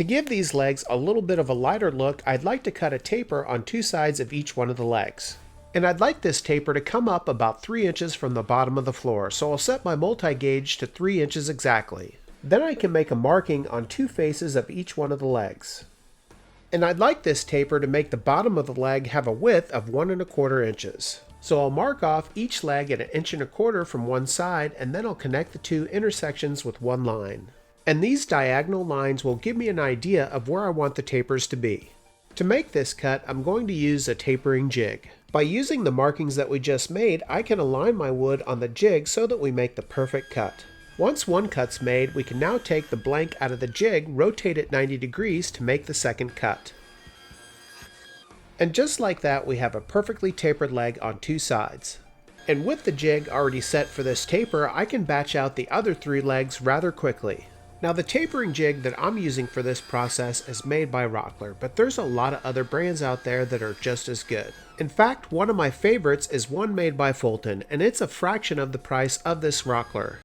To give these legs a little bit of a lighter look, I'd like to cut a taper on two sides of each one of the legs. And I'd like this taper to come up about 3 inches from the bottom of the floor, so I'll set my multi-gauge to 3 inches exactly. Then I can make a marking on two faces of each one of the legs. And I'd like this taper to make the bottom of the leg have a width of 1¼ inches. So I'll mark off each leg at 1¼ inch from one side, and then I'll connect the two intersections with one line. And these diagonal lines will give me an idea of where I want the tapers to be. To make this cut, I'm going to use a tapering jig. By using the markings that we just made, I can align my wood on the jig so that we make the perfect cut. Once one cut's made, we can now take the blank out of the jig, rotate it 90 degrees to make the second cut. And just like that, we have a perfectly tapered leg on two sides. And with the jig already set for this taper, I can batch out the other 3 legs rather quickly. Now the tapering jig that I'm using for this process is made by Rockler, but there's a lot of other brands out there that are just as good. In fact, one of my favorites is one made by Fulton, and it's a fraction of the price of this Rockler.